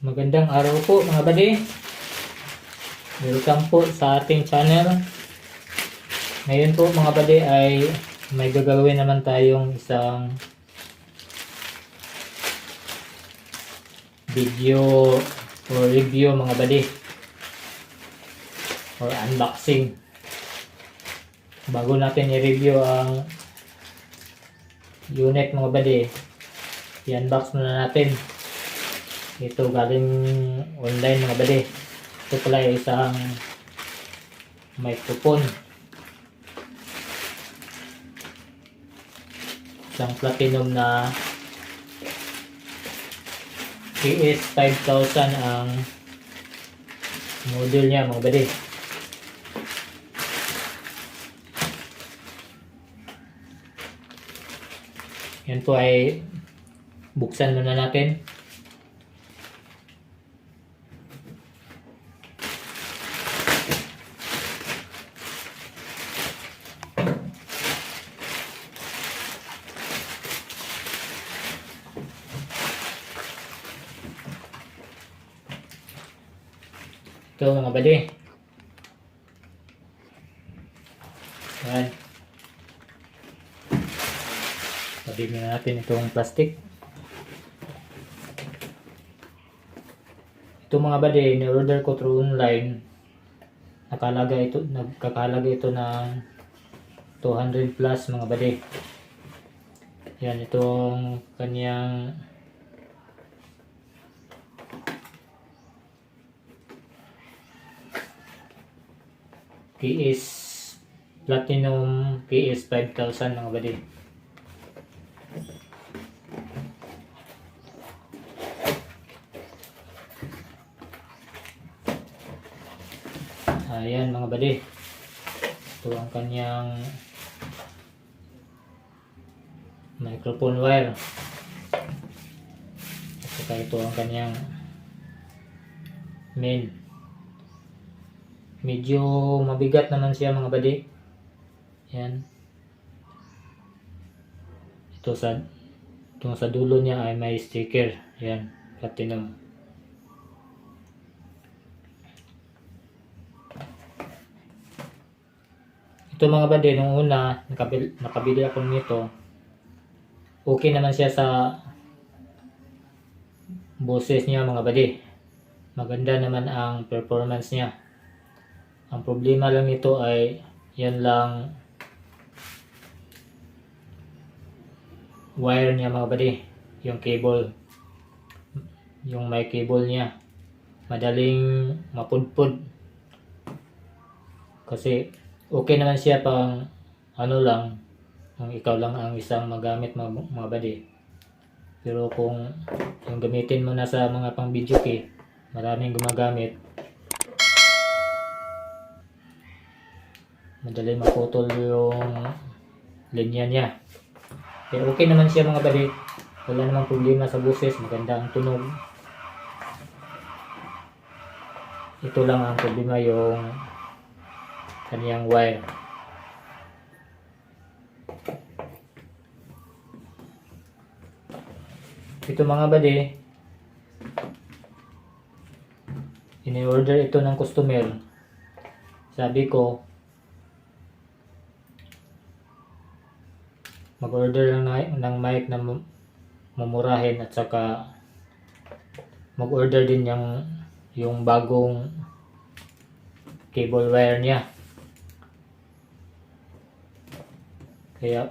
Magandang araw po mga buddy. Welcome po sa ating channel. Ngayon po mga buddy ay may gagawin naman tayong isang video or review mga buddy, or unboxing. Bago natin i-review ang unit mga buddy, i-unbox muna natin. Ito galing online mga buddy. Ito pala ay isang microphone, isang platinum na KS5000 ang model niya mga buddy. Yan po ay buksan muna natin. Ito mga buddy. Yan. Pabigyan na natin itong plastic. Ito mga buddy, ni-order ko through online. Nagkakalaga ito ng 200 plus mga buddy. Yan, itong kanyang KS Platinum KS5000 mga buddy. Ayan mga buddy. Ito ang kanyang microphone wire. At saka ito ang kanyang main. Medyo mabigat naman siya mga buddy. Yan. Ito sa dulo niya ay may sticker. Yan, platinum. Ito mga buddy, nung una nakabili ako nito. Okay naman siya sa boses niya mga buddy. Maganda naman ang performance niya. Ang problema lang nito ay yan lang wire niya mga buddy, yung cable, yung may cable niya madaling mapudpud. Kasi okay naman siya pang ano lang, kung ikaw lang ang isang magamit mga buddy. Pero kung yung gamitin mo na sa mga pang video key, maraming gumagamit, madali maputol yung linya niya. Pero okay naman siya mga buddy. Wala namang problema sa boses. Maganda ang tunog. Ito lang ang problema, yung kaniyang wire. Ito mga buddy, ini-order ito ng customer. Sabi ko mag-order ng mic na mumurahin, at saka mag-order din yung bagong cable wire niya. Kaya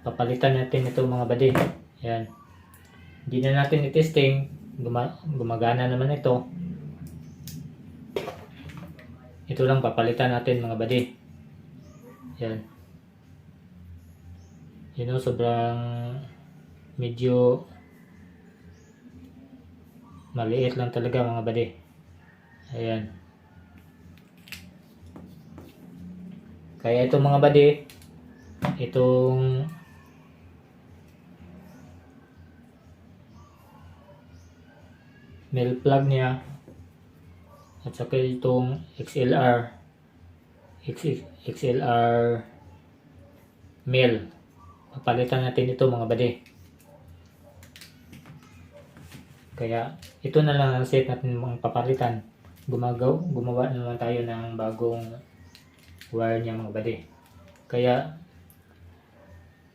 papalitan natin ito mga buddy. Yan. Hindi na natin i-testing. Gumagana naman ito. Ito lang papalitan natin mga buddy. Yan. Sobrang medyo maliit lang talaga mga buddy. Ayan. Kaya ito mga buddy, itong male plug niya, at saka itong XLR male, papalitan natin ito mga buddy. Kaya ito na lang ang set natin mga papalitan. Gumawa na naman tayo ng bagong wire niya mga buddy. Kaya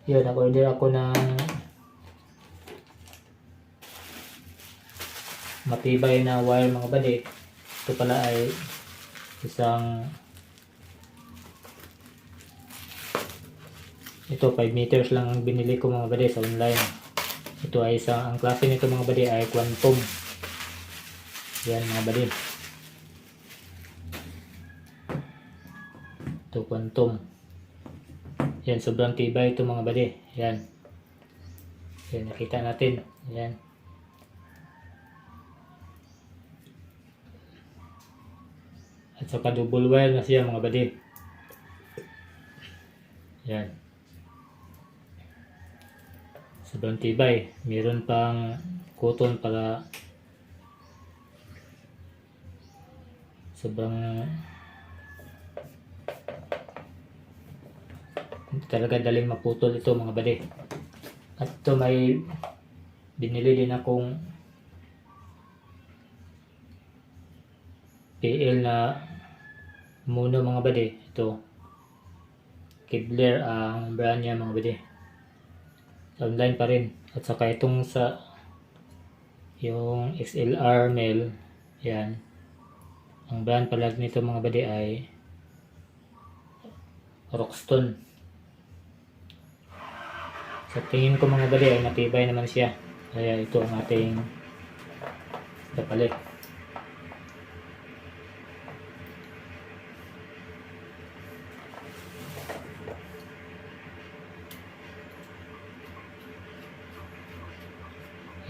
yun, nag-order ako ng matibay na wire mga buddy. Ito pala ay isang ito 5 meters lang ang binili ko mga buddy sa online. Ito ay ang klase nito mga buddy ay quantum. Yan mga buddy. Ito quantum. Yan, sobrang tibay ito mga buddy. Yan. Yan, nakita natin. Yan. At saka double wire na siya mga buddy. Yan. Sobrang tibay. Meron pang cotton para sobrang talaga daling maputol ito mga buddy. At ito may binili din akong PL na muno mga buddy. Ito Kevlar ang brand niya mga buddy. Online pa rin. At saka itong sa yung XLR mail, yan, ang brand pala nito mga buddy ay Roxton. Sa tingin ko mga buddy ay matibay naman siya. Kaya ito ang ating kapalit.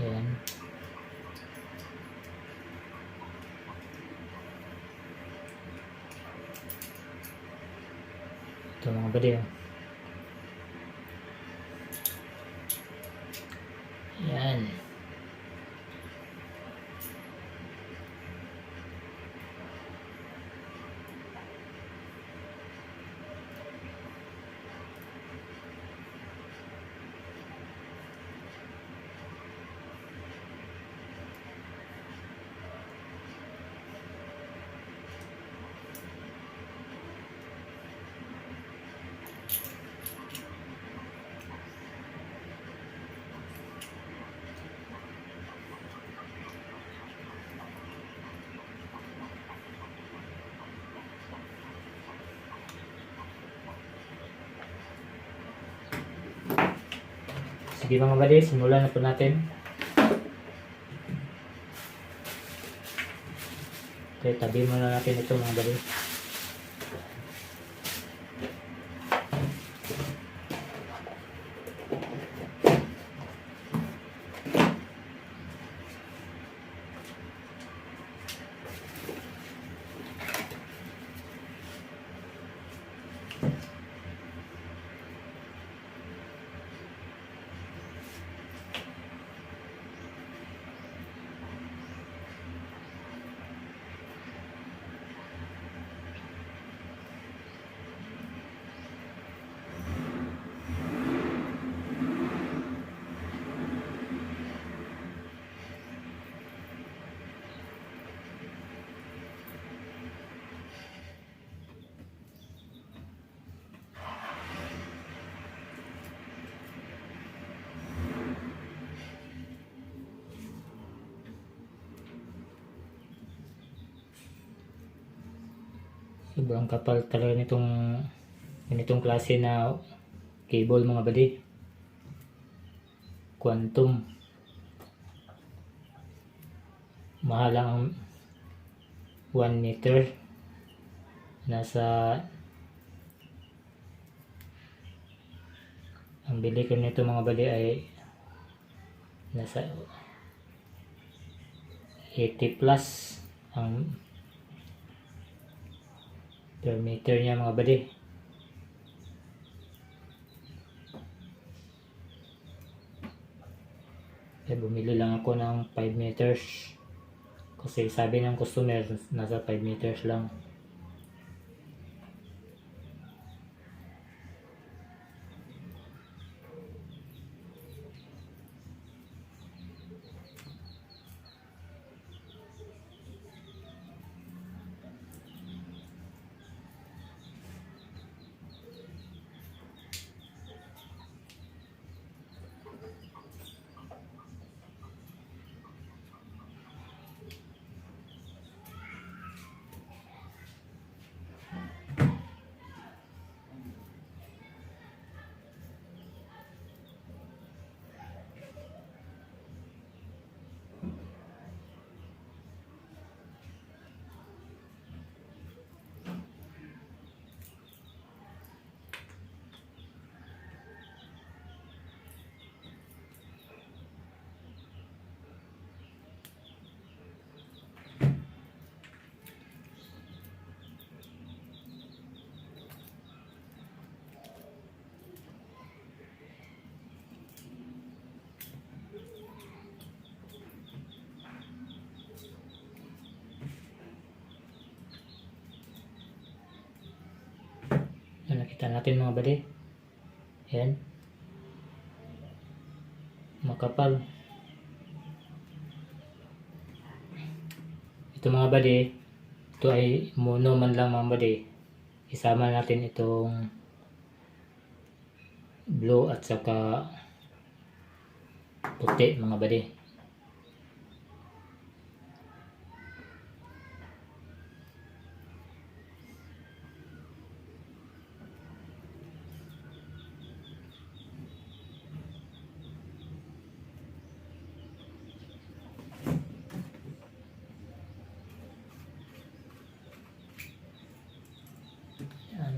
Ayan. Ito mga buddy. Ayan. Sige mga buddy, simulan na po natin. Okay, tabi muna natin ito mga buddy. Sobrang kapal talaga ganitong klase na cable mga buddy. Quantum. Mahal lang ang 1 meter. Ang bili ko nito mga buddy ay nasa 80 plus ang per meter niya mga buddy. Kaya bumili lang ako ng 5 meters kasi sabi ng customer nasa 5 meters lang. Kita natin mga buddy. Yan. Makapal. Ito mga buddy, ito ay mono man lang mga buddy. Isama natin itong blue at saka puti mga buddy. Yan.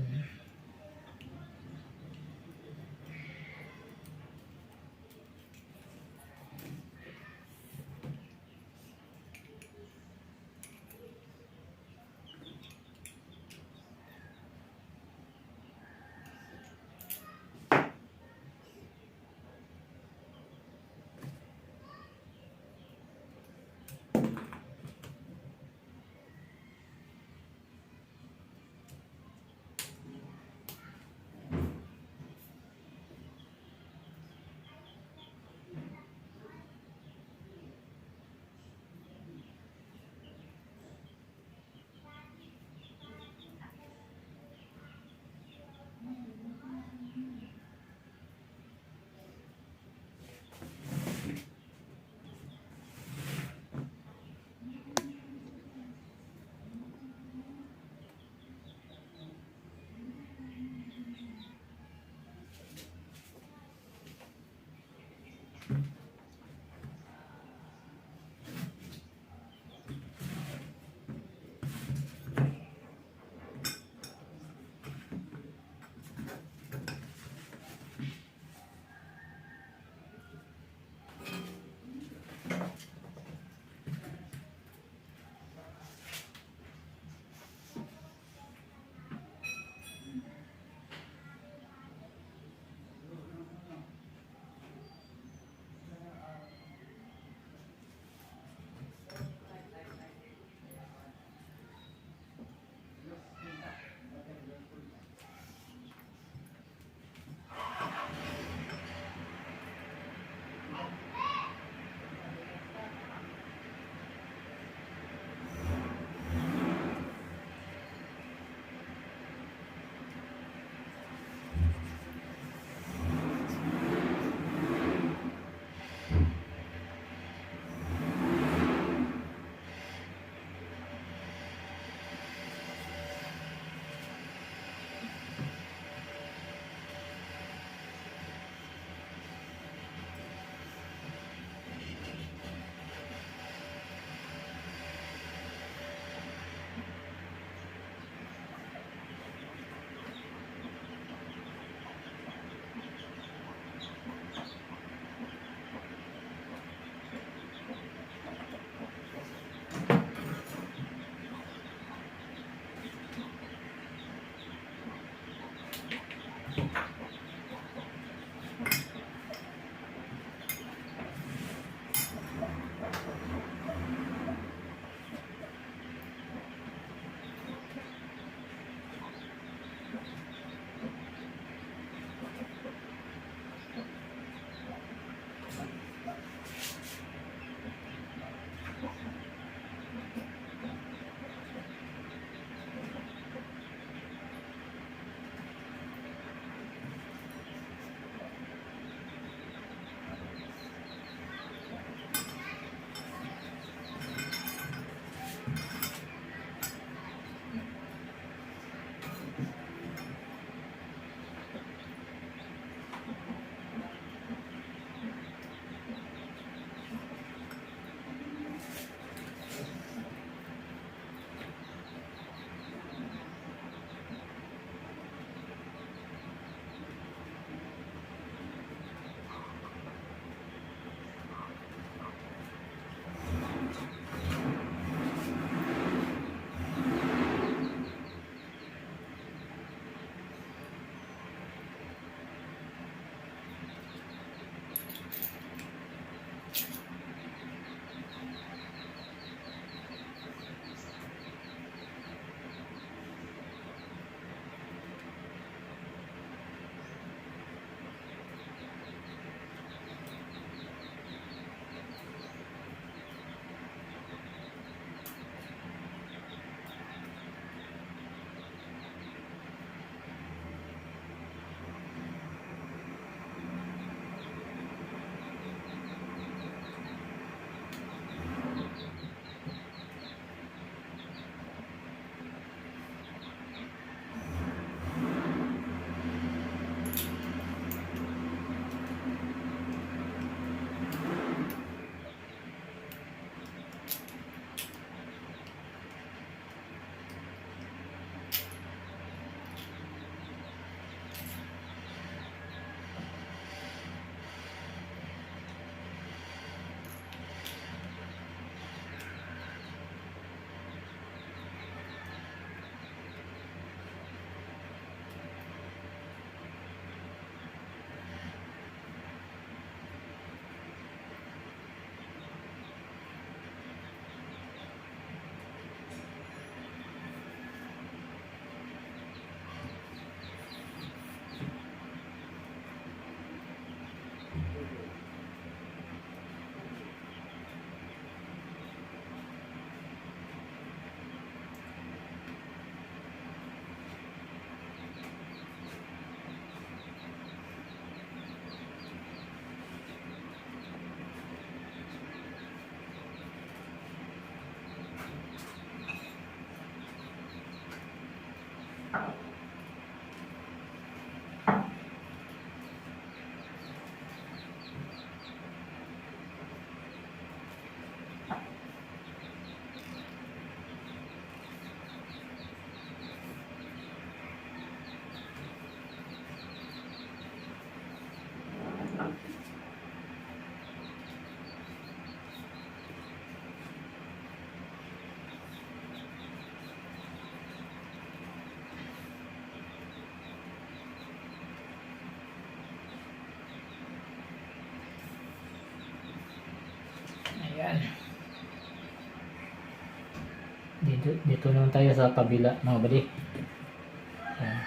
Yan. Dito naman tayo sa kabila mga buddy. Yan.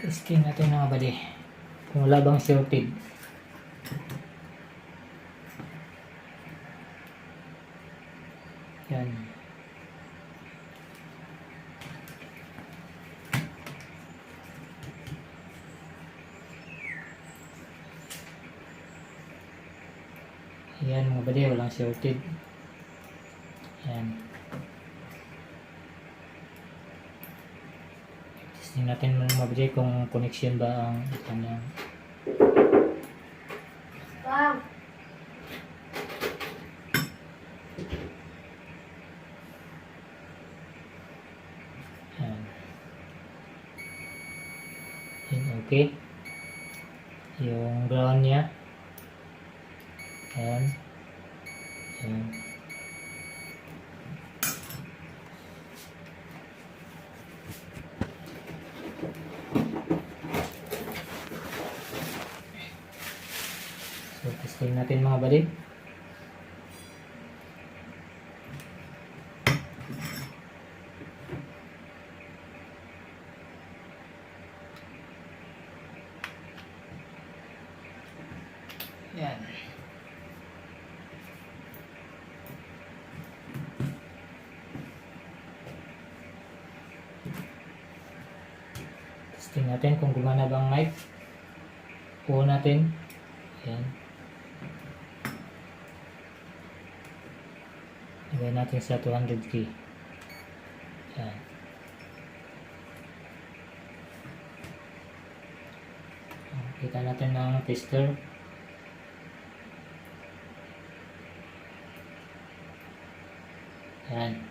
Testing natin mga buddy. Kung wala bang shorted. Yan. Yan mga buddy, walang shorted. Yan. Testing natin mga buddy kung connection ba ang kanyang. Wow. Yan. Yan, okay. Yung ground niya. Yan. Yan. So, testing natin mga buddy. Yan. Testing natin kung gumana bang mic. On natin. Yan. Lagay natin sa 200k. Yan. Kita natin ng tester. Yan.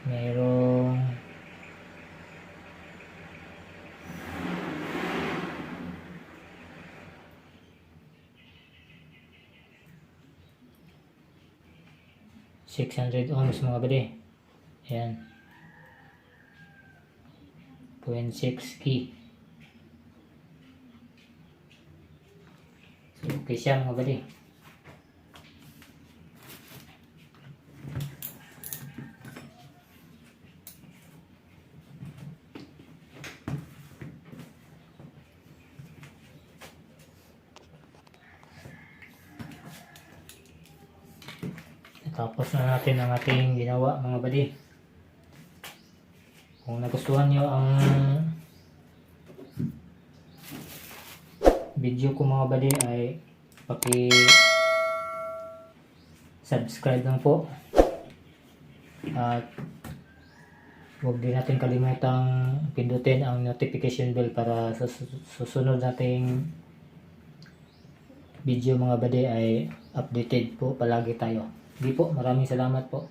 Merong 600 ohms mga buddy. Ayan. 0.6 key. So, okay siya mga buddy. Tapos na natin ang ating ginawa mga buddy. Kung nagustuhan nyo ang video ko mga buddy ay subscribe lang po. At huwag din natin kalimutang pindutin ang notification bell para sa susunod nating video mga buddy ay updated po palagi tayo. Hindi po, maraming salamat po.